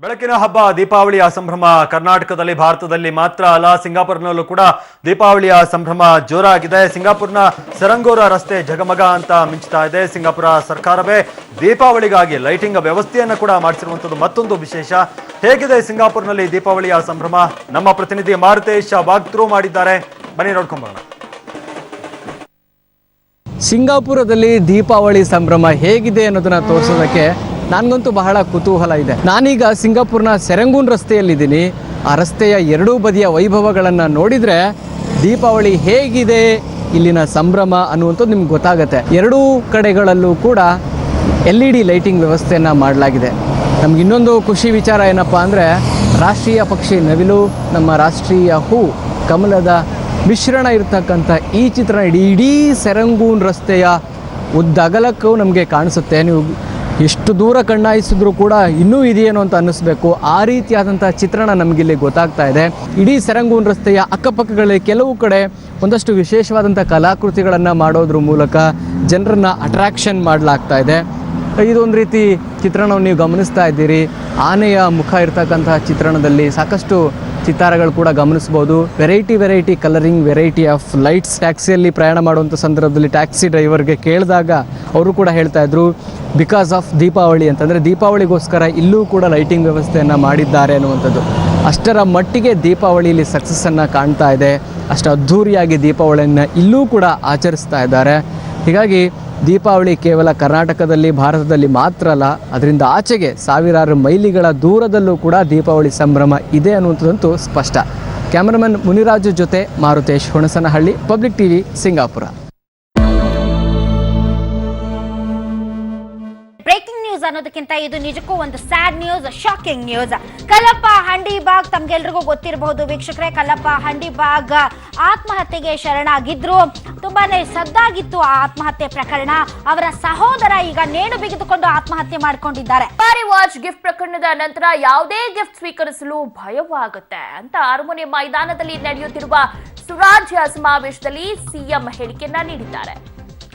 ಬೆಳಕಿನ ಹಬ್ಬ ದೀಪಾವಳಿಯ ಸಂಭ್ರಮ ಕರ್ನಾಟಕದಲ್ಲಿ ಭಾರತದಲ್ಲಿ ಮಾತ್ರ ಅಲ್ಲ ಸಿಂಗಾಪುರ್ನಲ್ಲೂ ಕೂಡ ದೀಪಾವಳಿಯ ಸಂಭ್ರಮ ಜೋರಾಗಿದೆ. ಸಿಂಗಾಪುರ್ನ ಸರಂಗೋರ ರಸ್ತೆ ಜಗಮಗ ಅಂತ ಮಿಂಚ್ತಾ ಇದೆ. ಸಿಂಗಾಪುರ ಸರ್ಕಾರವೇ ದೀಪಾವಳಿಗಾಗಿ ಲೈಟಿಂಗ್ ವ್ಯವಸ್ಥೆಯನ್ನು ಕೂಡ ಮಾಡಿಸಿರುವಂಥದ್ದು ಮತ್ತೊಂದು ವಿಶೇಷ. ಹೇಗಿದೆ ಸಿಂಗಾಪುರ್ನಲ್ಲಿ ದೀಪಾವಳಿಯ ಸಂಭ್ರಮ? ನಮ್ಮ ಪ್ರತಿನಿಧಿ ಮಾರುತೇಶ್ ವಾಕ್ ಥ್ರೂ ಮಾಡಿದ್ದಾರೆ, ಬನ್ನಿ ನೋಡ್ಕೊಂಬರೋಣ. ಸಿಂಗಾಪುರದಲ್ಲಿ ದೀಪಾವಳಿ ಸಂಭ್ರಮ ಹೇಗಿದೆ ಅನ್ನೋದನ್ನ ತೋರಿಸೋದಕ್ಕೆ ನನಗಂತೂ ಬಹಳ ಕುತೂಹಲ ಇದೆ. ನಾನೀಗ ಸಿಂಗಾಪುರ್ನ ಸೆರಂಗೂನ್ ರಸ್ತೆಯಲ್ಲಿದ್ದೀನಿ. ಆ ರಸ್ತೆಯ ಎರಡೂ ಬದಿಯ ವೈಭವಗಳನ್ನು ನೋಡಿದರೆ ದೀಪಾವಳಿ ಹೇಗಿದೆ, ಇಲ್ಲಿನ ಸಂಭ್ರಮ ಅನ್ನುವಂಥದ್ದು ನಿಮ್ಗೆ ಗೊತ್ತಾಗುತ್ತೆ. ಎರಡೂ ಕಡೆಗಳಲ್ಲೂ ಕೂಡ LED ಲೈಟಿಂಗ್ ವ್ಯವಸ್ಥೆಯನ್ನು ಮಾಡಲಾಗಿದೆ. ನಮ್ಗೆ ಇನ್ನೊಂದು ಖುಷಿ ವಿಚಾರ ಏನಪ್ಪ ಅಂದರೆ, ರಾಷ್ಟ್ರೀಯ ಪಕ್ಷಿ ನವಿಲು, ನಮ್ಮ ರಾಷ್ಟ್ರೀಯ ಹೂ ಕಮಲದ ಮಿಶ್ರಣ ಇರತಕ್ಕಂಥ ಈ ಚಿತ್ರಣ ಇಡೀ ಸೆರಂಗೂನ್ ರಸ್ತೆಯ ಉದ್ದಗಲಕ್ಕೂ ನಮಗೆ ಕಾಣಿಸುತ್ತೆ. ನೀವು ಎಷ್ಟು ದೂರ ಕಣ್ಣಾಯಿಸಿದ್ರೂ ಕೂಡ ಇನ್ನೂ ಇದೆಯೇನೋ ಅಂತ ಅನ್ನಿಸ್ಬೇಕು. ಆ ರೀತಿಯಾದಂಥ ಚಿತ್ರಣ ನಮಗಿಲ್ಲಿ ಗೊತ್ತಾಗ್ತಾ ಇದೆ. ಇಡೀ ಸೆರಂಗೂನ್ ರಸ್ತೆಯ ಅಕ್ಕಪಕ್ಕಗಳಲ್ಲಿ ಕೆಲವು ಕಡೆ ಒಂದಷ್ಟು ವಿಶೇಷವಾದಂಥ ಕಲಾಕೃತಿಗಳನ್ನು ಮಾಡೋದ್ರ ಮೂಲಕ ಜನರನ್ನು ಅಟ್ರಾಕ್ಷನ್ ಮಾಡಲಾಗ್ತಾ ಇದೆ. ಇದೊಂದು ರೀತಿ ಚಿತ್ರಣವನ್ನು ನೀವು ಗಮನಿಸ್ತಾ ಇದ್ದೀರಿ. ಆನೆಯ ಮುಖ ಇರ್ತಕ್ಕಂತಹ ಚಿತ್ರಣದಲ್ಲಿ ಸಾಕಷ್ಟು ಚಿತ್ತಾರಗಳು ಕೂಡ ಗಮನಿಸ್ಬೋದು. Variety colouring, variety of lights. ಟ್ಯಾಕ್ಸಿಯಲ್ಲಿ ಪ್ರಯಾಣ ಮಾಡುವಂಥ ಸಂದರ್ಭದಲ್ಲಿ ಟ್ಯಾಕ್ಸಿ ಡ್ರೈವರ್ಗೆ ಕೇಳಿದಾಗ ಅವರು ಕೂಡ ಹೇಳ್ತಾ ಇದ್ರು, ಬಿಕಾಸ್ ಆಫ್ ದೀಪಾವಳಿ ಅಂತಂದರೆ ದೀಪಾವಳಿಗೋಸ್ಕರ ಇಲ್ಲೂ ಕೂಡ ಲೈಟಿಂಗ್ ವ್ಯವಸ್ಥೆಯನ್ನು ಮಾಡಿದ್ದಾರೆ ಅನ್ನುವಂಥದ್ದು. ಅಷ್ಟರ ಮಟ್ಟಿಗೆ ದೀಪಾವಳಿಯಲ್ಲಿ ಸಕ್ಸಸ್ಸನ್ನು ಕಾಣ್ತಾ ಇದೆ. ಅಷ್ಟು ಅದ್ಧೂರಿಯಾಗಿ ದೀಪಾವಳಿಯನ್ನು ಇಲ್ಲೂ ಕೂಡ ಆಚರಿಸ್ತಾ ಇದ್ದಾರೆ. ಹೀಗಾಗಿ ದೀಪಾವಳಿ ಕೇವಲ ಕರ್ನಾಟಕದಲ್ಲಿ, ಭಾರತದಲ್ಲಿ ಮಾತ್ರ ಅಲ್ಲ, ಅದರಿಂದ ಆಚೆಗೆ ಸಾವಿರಾರು ಮೈಲಿಗಳ ದೂರದಲ್ಲೂ ಕೂಡ ದೀಪಾವಳಿ ಸಂಭ್ರಮ ಇದೆ ಅನ್ನುವಂಥದ್ದಂತೂ ಸ್ಪಷ್ಟ. ಕ್ಯಾಮರಾಮನ್ ಮುನಿರಾಜು ಜೊತೆ Maruthesh, Hunasanahalli, public TV, Singapore. Breaking news ಅನ್ನೋದಕ್ಕಿಂತ ಇದು ನಿಜಕ್ಕೂ ಒಂದು sad news, shocking news. Kallappa Handibag ತಮ್ಗೆಲ್ರಿಗೂ ಗೊತ್ತಿರಬಹುದು ವೀಕ್ಷಕರೇ. ಕಲ್ಲಪ್ಪ ಹಂಡಿಬಾಗ್ ಆತ್ಮಹತ್ಯೆಗೆ ಶರಣಾಗಿದ್ರು. ತುಂಬಾನೇ ಸದ್ದಾಗಿತ್ತು ಆ ಆತ್ಮಹತ್ಯೆ ಪ್ರಕರಣ. ಅವರ ಸಹೋದರ ಈಗ ನೇಣು ಬಿಗಿದುಕೊಂಡು ಆತ್ಮಹತ್ಯೆ ಮಾಡಿಕೊಂಡಿದ್ದಾರೆ. ದುಬಾರಿ ವಾಚ್ ಗಿಫ್ಟ್ ಪ್ರಕರಣದ ನಂತರ ಯಾವುದೇ ಗಿಫ್ಟ್ ಸ್ವೀಕರಿಸಲು ಭಯವಾಗುತ್ತೆ ಅಂತ ಅರಮನೆ ಮೈದಾನದಲ್ಲಿ ನಡೆಯುತ್ತಿರುವ ಸುರಾಜ್ಯ ಸಮಾವೇಶದಲ್ಲಿ ಸಿಎಂ ಹೇಳಿಕೆಯನ್ನ ನೀಡಿದ್ದಾರೆ.